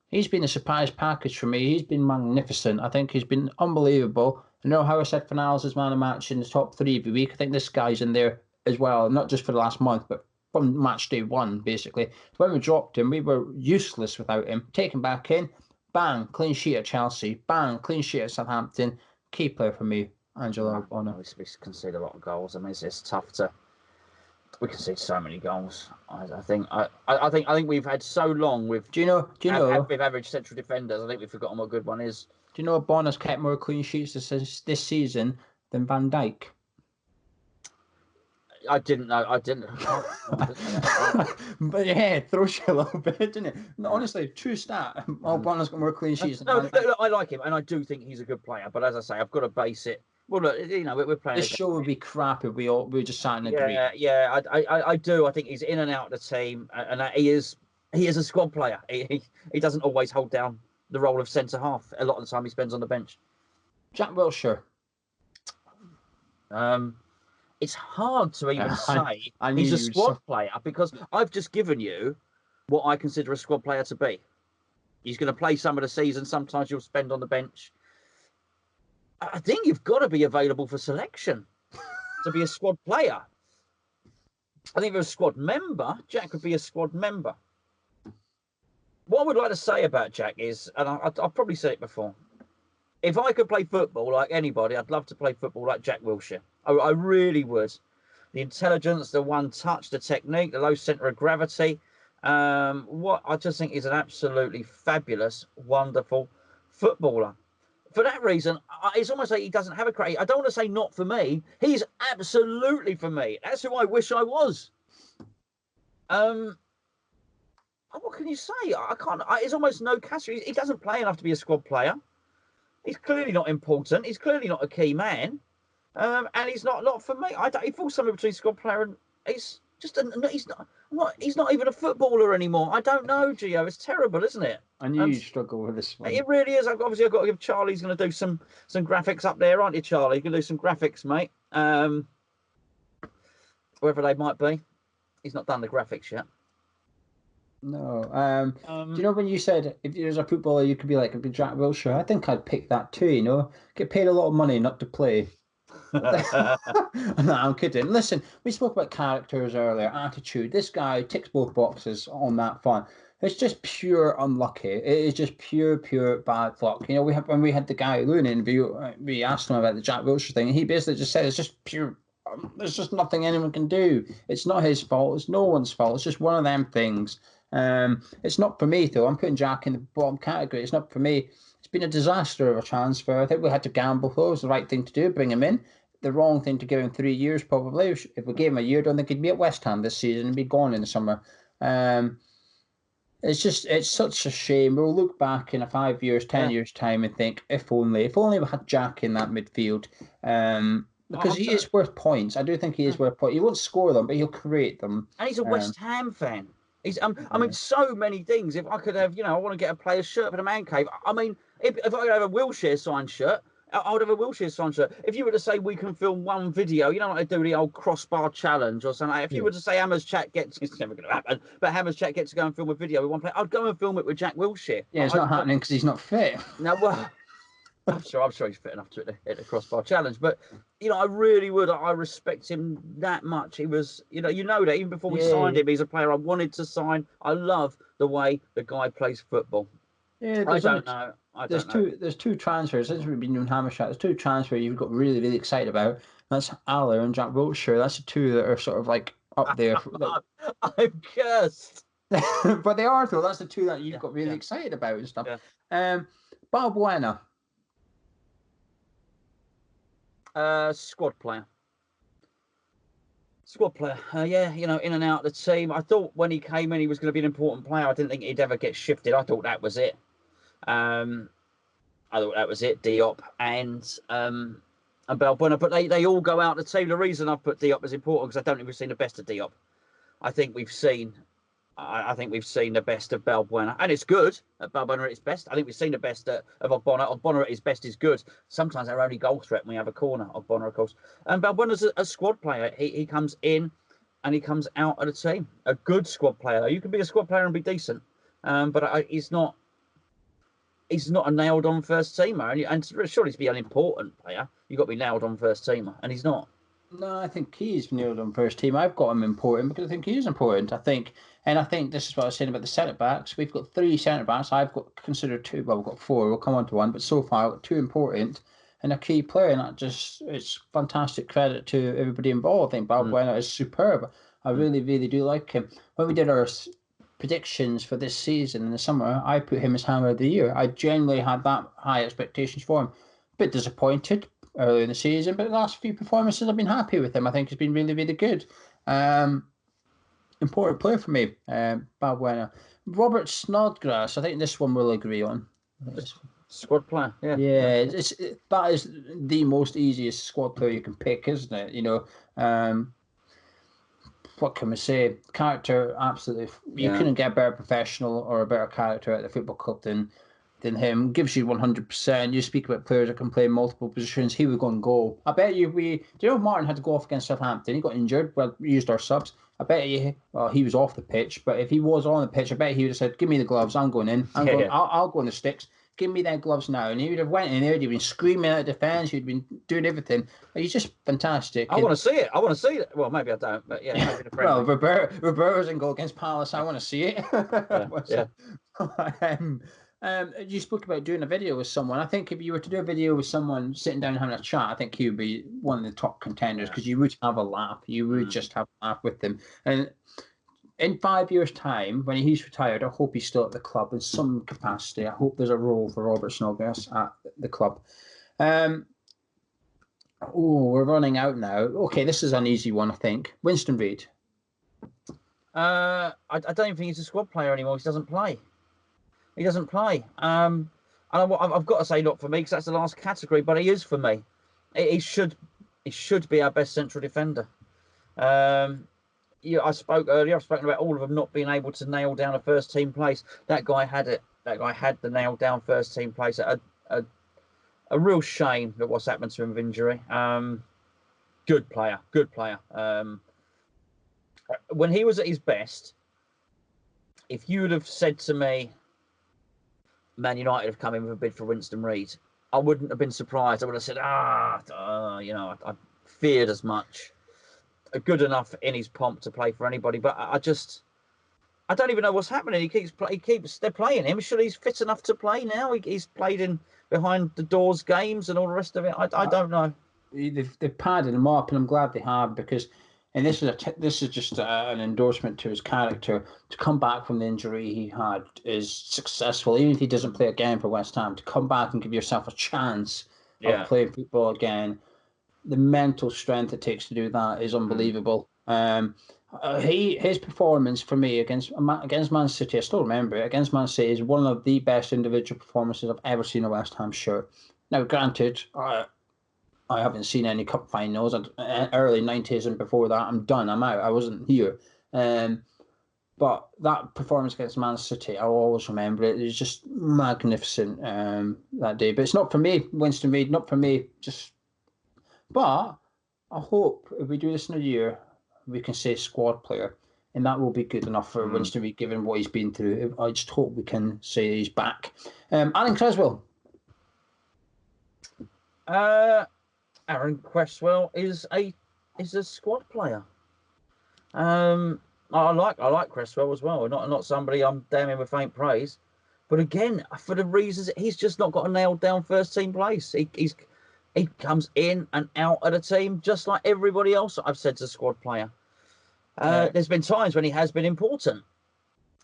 Speaker 1: he's been a surprise package for me. He's been magnificent. I think he's been unbelievable. I know how I said FORNALS is man of match in the top 3 every week. I think this guy's in there as well, not just for the last month, but from match day 1, basically. When we dropped him, we were useless without him. Take him back in, bang, clean sheet at Chelsea, bang, clean sheet at Southampton. Key player for me, Angelo Ogbonna.
Speaker 2: We concede a lot of goals. I mean, it's tough to. We concede so many goals. I think we've had so long with.
Speaker 1: Do you know?
Speaker 2: With average central defenders, I think we've forgotten what a good one is.
Speaker 1: Do you know Ogbonna's kept more clean sheets this season than Van Dijk?
Speaker 2: I didn't know.
Speaker 1: But yeah, it throws you a little bit, didn't it? No, honestly, true stat. Ogbonna's got more clean sheets than Van Dijk.
Speaker 2: Look, I like him, and I do think he's a good player. But as I say, I've got to base it. Well, look, you know, we're playing.
Speaker 1: This show would be crap if we just sat and agreed.
Speaker 2: Yeah, I do. I think he's in and out of the team, and he is a squad player. He doesn't always hold down the role of centre half. A lot of the time, he spends on the bench.
Speaker 1: Jack Wilshere.
Speaker 2: It's hard to even say he's a squad player because I've just given you what I consider a squad player to be. He's going to play some of the season. Sometimes you'll spend on the bench. I think you've got to be available for selection to be a squad player. I think if you're a squad member, Jack could be a squad member. What I would like to say about Jack is, and I've probably said it before, if I could play football like anybody, I'd love to play football like Jack Wilshere. I really would. The intelligence, the one touch, the technique, the low centre of gravity. What I just think is an absolutely fabulous, wonderful footballer. For that reason, it's almost like he doesn't have a credit. I don't want to say not for me. He's absolutely for me. That's who I wish I was. What can you say? I can't. It's almost no category. He doesn't play enough to be a squad player. He's clearly not important. He's clearly not a key man. And he's not for me. He falls somewhere between squad player and he's just he's not even a footballer anymore. I don't know, Geo. It's terrible, isn't it?
Speaker 1: I knew you'd struggle with this one.
Speaker 2: It really is. Obviously, I've got to give Charlie's going to do some graphics up there, aren't you, Charlie? You're going to do some graphics, mate. Wherever they might be. He's not done the graphics yet.
Speaker 1: No. Do you
Speaker 2: Um,
Speaker 1: know when you said if you was a footballer, you could be like a big Jack Wilshere? I think I'd pick that too. You know, get paid a lot of money not to play. No, I'm kidding. Listen, we spoke about characters earlier, attitude. This guy ticks both boxes on that front. It's just pure unlucky. It is just pure bad luck. You know, when we had the guy Loon interview, we asked him about the Jack Wilshere thing, and he basically just said it's just pure. There's just nothing anyone can do. It's not his fault. It's no one's fault. It's just one of them things. It's not for me though. I'm putting Jack in the bottom category. It's not for me. It's been a disaster of a transfer. I think we had to gamble though. It was the right thing to do, bring him in. The wrong thing to give him 3 years probably. If we gave him a year, I don't think he'd be at West Ham this season and be gone in the summer. Um, it's such a shame. We'll look back in a 5 years, 10
Speaker 2: yeah,
Speaker 1: years time and think if only we had Jack in that midfield. Because
Speaker 2: I'm
Speaker 1: he
Speaker 2: so,
Speaker 1: is worth points. I do think he is worth points. He won't score them, but he'll create them.
Speaker 2: and he's a
Speaker 1: Um,
Speaker 2: West Ham fan. He's I mean,
Speaker 1: yeah.
Speaker 2: so many things. If I could have, I want to get a player's shirt for the man cave. I mean, if I could have a Wilshire signed shirt, I would have a Wilshire signed shirt. If you were to say we can film one video, you know what they do, the old crossbar challenge or something. If you
Speaker 1: Yeah.
Speaker 2: were to say Hammer's chat gets, it's never going to happen, but Hammer's chat gets to go and film a video with one player, I'd go and film it with Jack Wilshire.
Speaker 1: Yeah, it's not happening because he's not fit.
Speaker 2: Now, well, I'm sure he's fit enough to hit the crossbar challenge. But I really would. I respect him that much. He was, that even before we signed
Speaker 1: Yeah,
Speaker 2: him, he's a player I wanted to sign. I love the way the guy plays football.
Speaker 1: yeah.
Speaker 2: I don't know. I don't know.
Speaker 1: There's two transfers since we've been doing Hammer Chat. There's two transfers you've got really excited about. That's Aller and Jack Wilshere. That's the two that are sort of like up there.
Speaker 2: I'm cursed.
Speaker 1: But they are though. That's the two that you've
Speaker 2: Yeah,
Speaker 1: got really
Speaker 2: yeah,
Speaker 1: excited about and stuff.
Speaker 2: yeah.
Speaker 1: Um, Balbuena.
Speaker 2: Squad player. Squad player. Yeah, in and out of the team. I thought when he came in, he was going to be an important player. I didn't think he'd ever get shifted. I thought that was it. Um, I thought that was it. Diop and Balbuena, but they all go out the team. The reason I put Diop as important because I don't think we've seen the best of Diop. I think we've seen I think we've seen the best of Balbuena, and it's good at Balbuena at its best. I think we've seen the best of Ogbonna. Ogbonna at his best is good. Sometimes our only goal threat when we have a corner. Ogbonna, of course, and Balbuena's a squad player. He comes in and he comes out of the team. A good squad player. You can be a squad player and be decent, but he's not. He's not a nailed-on first teamer, and surely to be an important player, you've got to be nailed on first teamer, and he's not.
Speaker 1: No, I think he's nailed on first team. I've got him important because I think he is important. I think this is what I was saying about the centre backs. We've got three centre backs. I've got considered two. Well, we've got four. We'll come on to one, but so far I've got two important and a key player, and that just it's fantastic credit to everybody involved. I think
Speaker 2: Mm,
Speaker 1: Balbuena is superb. I
Speaker 2: mm,
Speaker 1: really do like him. When we did our predictions for this season in the summer, I put him as Hammer of the Year. I genuinely had that high expectations for him. Bit disappointed earlier in the season, but the last few performances I've been happy with him. I think he's been really good. Um, important player for me, Balbuena. Robert Snodgrass, I think this one we'll agree on.
Speaker 2: squad player, yeah, yeah.
Speaker 1: Yeah, that is the most easiest squad player you can pick, isn't it? What can we say? Character, absolutely. You
Speaker 2: Yeah.
Speaker 1: couldn't get a better professional or a better character at the football club than him. Gives you 100%. You speak about players that can play multiple positions. He would go and goal. I bet you do you know if Martin had to go off against Southampton? He got injured. Well, we used our subs. I bet you. Well, he was off the pitch, but if he was on the pitch, I bet he would have said, "Give me the gloves. I'm going in. I'm going.
Speaker 2: Yeah.
Speaker 1: I'll go on the sticks. Give me their gloves now." And he would have went in there. He'd been screaming at defence. He'd been doing everything. He's just fantastic.
Speaker 2: I want to see it. I want to see it. Well, maybe I don't, but yeah, maybe the
Speaker 1: Well,
Speaker 2: friendly.
Speaker 1: Roberto's in goal against Palace. I want to see it.
Speaker 2: Yeah, yeah.
Speaker 1: You spoke about doing a video with someone. I think if you were to do a video with someone sitting down and having a chat, I think he would be one of the top contenders because you would have a laugh. You would just have a laugh with them. And in 5 years' time, when he's retired, I hope he's still at the club in some capacity. I hope there's a role for Robert Snodgrass at the club. We're running out now. Okay, this is an easy one, I think. Winston Reid.
Speaker 2: I don't even think he's a squad player anymore. He doesn't play. He doesn't play. And I've got to say not for me because that's the last category, but he is for me. He should be our best central defender. I spoke earlier. I've spoken about all of them not being able to nail down a first team place. That guy had it. That guy had the nailed down first team place. A real shame that what's happened to him with injury. Good player. Good player. When he was at his best, if you would have said to me, Man United have come in with a bid for Winston Reid, I wouldn't have been surprised. I would have said, you know, I feared as much. Good enough in his pomp to play for anybody, but I don't even know what's happening. They're playing him. Sure, he's fit enough to play now. He's played in behind the doors games and all the rest of it. I don't know.
Speaker 1: They've padded him up, and I'm glad they have, because, and this is just an endorsement to his character. To come back from the injury he had is successful. Even if he doesn't play again for West Ham, to come back and give yourself a chance of playing football again, the mental strength it takes to do that is unbelievable. His performance for me against Man City, I still remember it, against Man City, is one of the best individual performances I've ever seen a West Ham shirt. Now, granted, I haven't seen any cup finals, early 90s and before that. I'm done. I'm out. I wasn't here. But that performance against Man City, I'll always remember it. It was just magnificent that day. But it's not for me, Winston Reid, not for me. But I hope if we do this in a year, we can say squad player, and that will be good enough for Winston Reid, given what he's been through. I just hope we can say he's back. Alan Cresswell.
Speaker 2: Aaron Cresswell is a squad player. I like Cresswell as well. Not somebody I'm damning with faint praise, but again, for the reasons, he's just not got a nailed down first team place. He comes in and out of the team just like everybody else I've said is a squad player. There's been times when he has been important.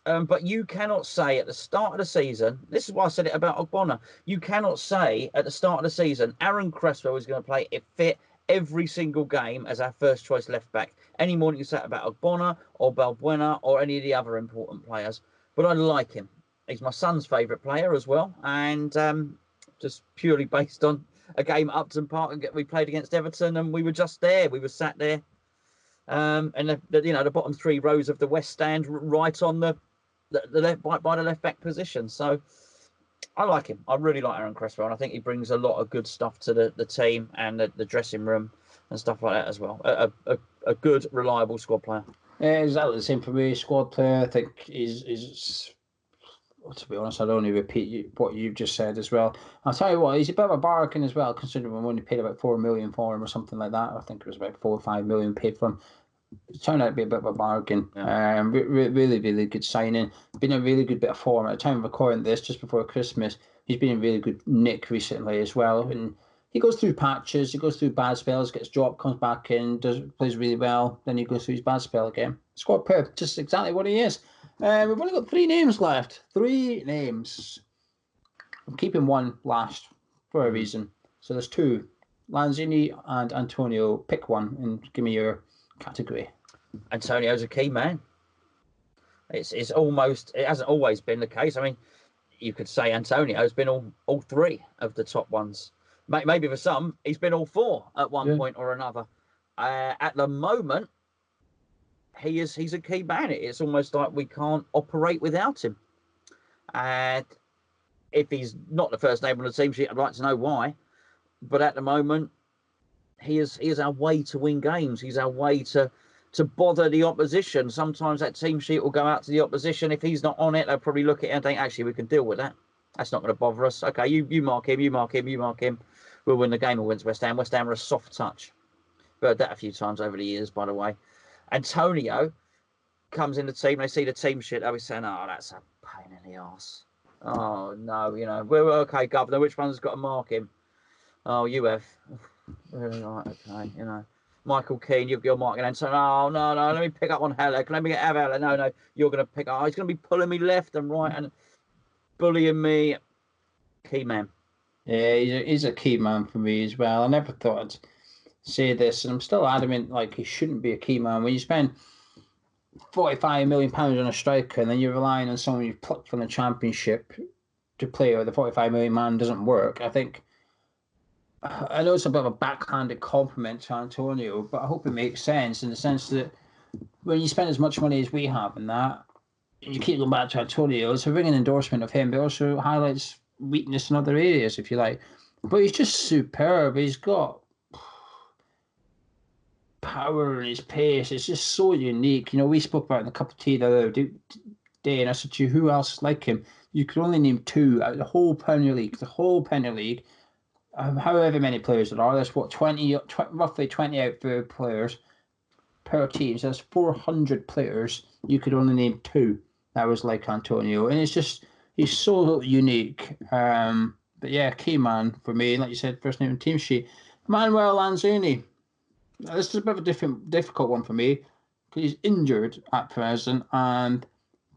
Speaker 2: But you cannot say at the start of the season, this is why I said it about Ogbonna, you cannot say at the start of the season, Aaron Cresswell is going to play fit every single game as our first choice left back. Any more than you say about Ogbonna or Balbuena or any of the other important players. But I like him. He's my son's favourite player as well. And just purely based on a game at Upton Park, we played against Everton and we were just there. We were sat there. And the bottom three rows of the West Stand, right on the left by the left back position. So I like him. I really like Aaron Cresswell, and I think he brings a lot of good stuff to the team and the dressing room and stuff like that as well. A good, reliable squad player.
Speaker 1: Yeah, exactly the same for me. Squad player, I think is to be honest, I'd only repeat what you've just said as well. I'll tell you what, he's a bit of a bargain as well, considering we only paid about 4 million for him or something like that. I think it was about 4 or 5 million paid for him. It turned out to be a bit of a bargain. Yeah. Really, really good signing. Been a really good bit of form. At the time of recording this, just before Christmas, he's been in really good nick recently as well. And he goes through patches, he goes through bad spells, gets dropped, comes back in, plays really well. Then he goes through his bad spell again. Squad player, just exactly what he is. We've only got 3 names left. 3 names. I'm keeping one last for a reason. So there's 2. Lanzini and Antonio. Pick one and give me your category.
Speaker 2: Antonio's a key man. It hasn't always been the case. I mean, you could say Antonio's been all 3 of the top ones. Maybe for some, he's been all 4 at one point or another. At the moment, he's a key man. It's almost like we can't operate without him. And if he's not the first name on the team sheet, I'd like to know why. But at the moment, he is our way to win games. He's our way to bother the opposition. Sometimes that team sheet will go out to the opposition. If he's not on it, they'll probably look at it and think, actually, we can deal with that. That's not going to bother us. Okay, you mark him, you mark him, you mark him. We'll win the game against West Ham. West Ham are a soft touch. We've heard that a few times over the years, by the way. Antonio comes in the team, they see the team sheet, they'll be saying, oh, that's a pain in the arse. Oh, no, we're okay, Governor, which one's got to mark him? Oh, you have. Really, right, okay, Michael Keane, you're marking Antonio. Oh, no, let me pick up on Halleck. Let me have Halleck. No, you're going to pick up. Oh, he's going to be pulling me left and right and bullying me. Key man.
Speaker 1: Yeah, he's a key man for me as well. I never thought I'd say this, and I'm still adamant, like, he shouldn't be a key man. When you spend £45 million on a striker and then you're relying on someone you've plucked from the Championship to play, or the 45 million man doesn't work, I know it's a bit of a backhanded compliment to Antonio, but I hope it makes sense in the sense that when you spend as much money as we have in that, you keep going back to Antonio, it's a ringing endorsement of him, but also highlights weakness in other areas, if you like. But he's just superb. He's got power and his pace. It's just so unique. We spoke about in the cup of tea the other day. day, and I said to you, who else is like him? You could only name 2 out of the whole Premier League. The whole Premier League, however many players there are, there's what, 20, roughly 20 outfield players per team. So there's 400 players. You could only name 2 that was like Antonio. And it's just, he's so unique. But yeah, key man for me, like you said, first name and team sheet. Manuel Lanzini. This is a bit of a difficult one for me because he's injured at present, and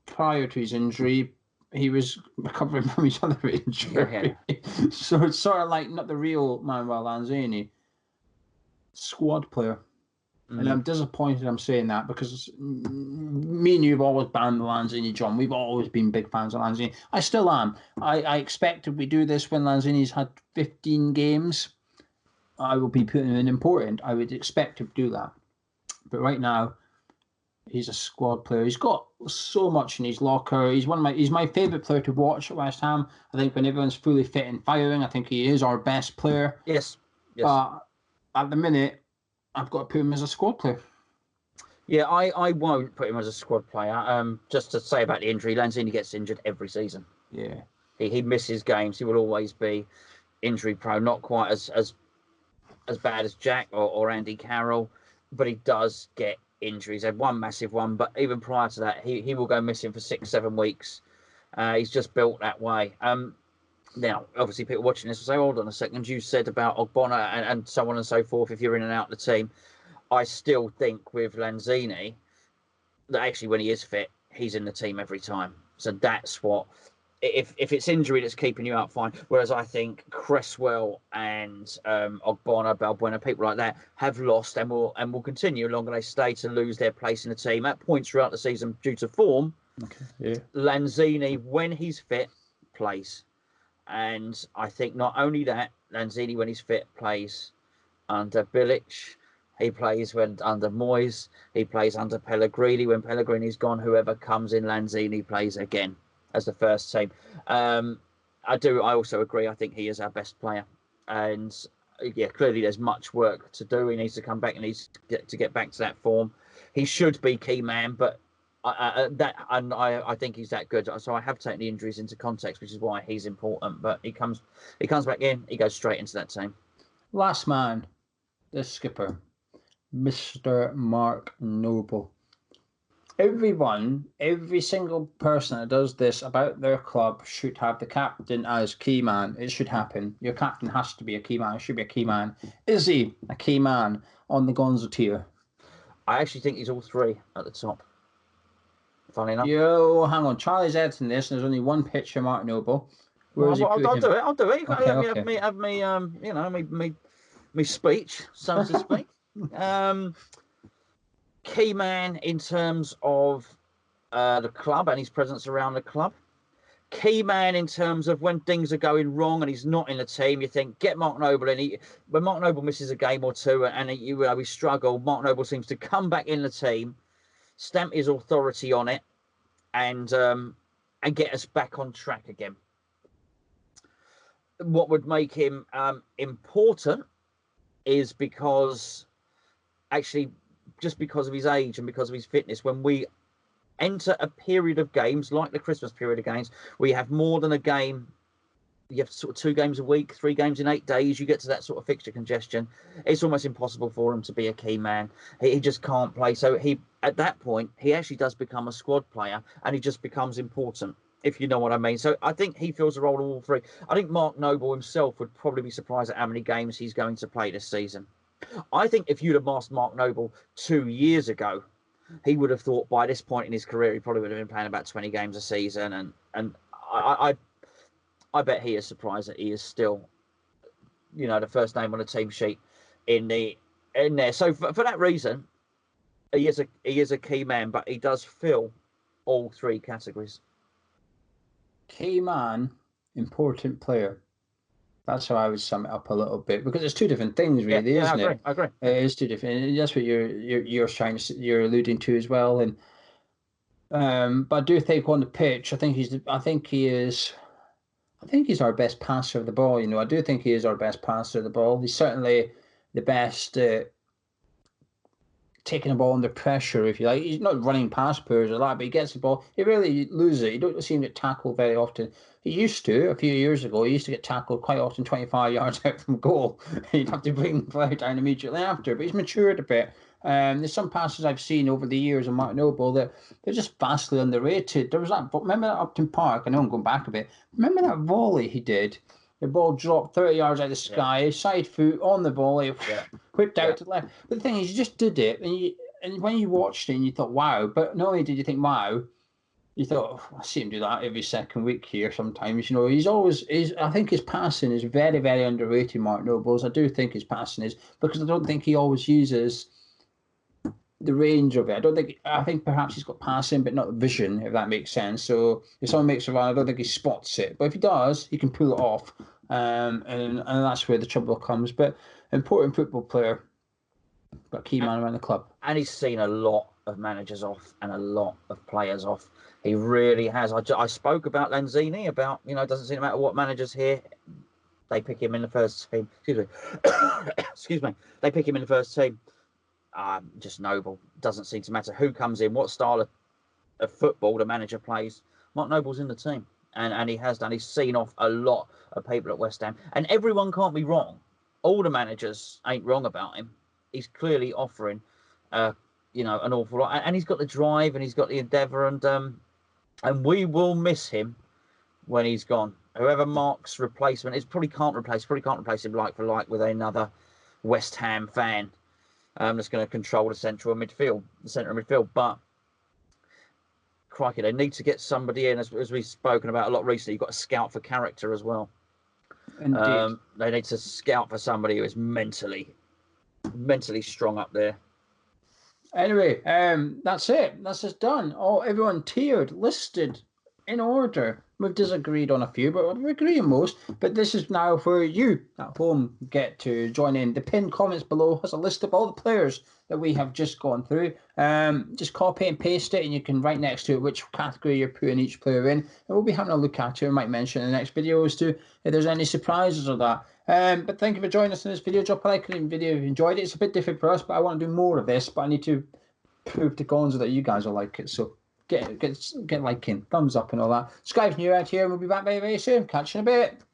Speaker 1: prior to his injury, he was recovering from his other injury. Yeah. So it's sort of like not the real Manuel Lanzini. Squad player. And I'm disappointed I'm saying that because me and you have always banned Lanzini, John. We've always been big fans of Lanzini. I still am. I expect if we do this when Lanzini's had 15 games, I will be putting in important. I would expect to do that. But right now, he's a squad player. He's got so much in his locker. He's my favourite player to watch at West Ham. I think when everyone's fully fit and firing, I think he is our best player.
Speaker 2: Yes.
Speaker 1: But at the minute, I've got to put him as a squad player.
Speaker 2: Yeah, I won't put him as a squad player. Just to say about the injury, Lanzini gets injured every season.
Speaker 1: Yeah.
Speaker 2: He misses games. He will always be injury prone. Not quite as bad as Jack or Andy Carroll, but he does get injuries. He had one massive one, but even prior to that, he will go missing for 6-7 weeks. He's just built that way. Now, obviously, people watching this will say, hold on a second, you said about Ogbonna and so on and so forth, if you're in and out of the team. I still think with Lanzini that actually when he is fit, he's in the team every time. So that's what... If it's injury that's keeping you out, fine. Whereas I think Cresswell and Ogbonna, Balbuena, people like that have lost and will continue longer they stay to lose their place in the team at points throughout the season due to form.
Speaker 1: Okay. Yeah.
Speaker 2: Lanzini, when he's fit, plays. And I think not only that, Lanzini, when he's fit, plays under Bilic. He plays under Moyes. He plays under Pellegrini. When Pellegrini's gone, whoever comes in, Lanzini plays again as the first team. I also agree. I think he is our best player. And yeah, clearly there's much work to do. He needs to come back and needs to get back to that form. He should be key man, but I think he's that good. So I have taken the injuries into context, which is why he's important. But he comes back in, he goes straight into that team.
Speaker 1: Last man, the skipper, Mr. Mark Noble. Every single person that does this about their club should have the captain as key man. It should happen. Your captain has to be a key man. It should be a key man. Is he a key man on the Gonzo tier?
Speaker 2: I actually think he's all 3 at the top. Funny enough.
Speaker 1: Yo, hang on. Charlie's editing this, and there's only one picture, Mark Noble.
Speaker 2: I'll do it. I'll do it. Okay. Have me speech, so to speak. Key man in terms of the club and his presence around the club. Key man in terms of when things are going wrong and he's not in the team, you think, get Mark Noble in. When Mark Noble misses a game or two and we struggle, Mark Noble seems to come back in the team, stamp his authority on it, and get us back on track again. What would make him important is because actually, just because of his age and because of his fitness, when we enter a period of games like the Christmas period of games, we have more than a game. You have sort of 2 games a week, 3 games in 8 days. You get to that sort of fixture congestion. It's almost impossible for him to be a key man. He just can't play. So at that point, he actually does become a squad player and he just becomes important, if you know what I mean. So I think he fills the role of all 3. I think Mark Noble himself would probably be surprised at how many games he's going to play this season. I think if you'd have asked Mark Noble 2 years ago, he would have thought by this point in his career, he probably would have been playing about 20 games a season. And I bet he is surprised that he is still, the first name on the team sheet in there. So for that reason, he is a key man, but he does fill all 3 categories.
Speaker 1: Key man, important player. That's how I would sum it up a little bit, because it's 2 different things, really, isn't it?
Speaker 2: I agree.
Speaker 1: It is 2 different. And that's what you're alluding to as well. And but I do think on the pitch, I think he's our best passer of the ball. I do think he is our best passer of the ball. He's certainly the best taking the ball under pressure, if you like. He's not running past players or that, but he gets the ball. He really loses it. You don't see him get tackled very often. He used to, a few years ago, he used to get tackled quite often 25 yards out from goal. He'd have to bring the player down immediately after, but he's matured a bit. There's some passes I've seen over the years of Mark Noble that they're just vastly underrated. There was that, remember that Upton Park? I know I'm going back a bit. Remember that volley he did? The ball dropped 30 yards out of the sky, side foot on the volley, whipped out to the left. But the thing is, he just did it, and when you watched it, and you thought, wow. But not only did you think, wow, you thought, I see him do that every second week here sometimes. You know, I think his passing is very, very underrated, Mark Nobles. I do think his passing is, because I don't think he always uses the range of it. I think perhaps he's got passing, but not vision, if that makes sense. So if someone makes a run, I don't think he spots it. But if he does, he can pull it off. And that's where the trouble comes. But important football player, but key man around the club.
Speaker 2: And he's seen a lot of managers off and a lot of players off. He really has. I spoke about Lanzini, about, you know, it doesn't seem to matter what managers here, they pick him in the first team. Excuse me. Excuse me. They pick him in the first team. Just Noble. Doesn't seem to matter who comes in, what style of football the manager plays. Mark Noble's in the team, and he has done. He's seen off a lot of people at West Ham, and everyone can't be wrong. All the managers ain't wrong about him. He's clearly offering, you know, an awful lot, and he's got the drive and he's got the endeavour, and we will miss him when he's gone. Whoever Mark's replacement is probably can't replace him like for like with another West Ham fan. That's going to control the centre of midfield. But crikey, they need to get somebody in, as we've spoken about a lot recently. You've got to scout for character as well.
Speaker 1: Indeed.
Speaker 2: They need to scout for somebody who is mentally strong up there.
Speaker 1: Anyway, that's it. That's just done. Everyone tiered, listed, in order. We've disagreed on a few, but we agree on most. But this is now where you at home get to join in. The pinned comments below has a list of all the players that we have just gone through. Just copy and paste it, and you can write next to it which category you're putting each player in. And we'll be having a look at it. We might mention in the next video as to if there's any surprises or that. But thank you for joining us in this video. Drop a like on the video if you enjoyed it. It's a bit different for us, but I want to do more of this. But I need to prove to Gonzo that you guys will like it. So get liking, thumbs up and all that. Subscribe if you're new out here, and we'll be back very, very soon. Catch you in a bit.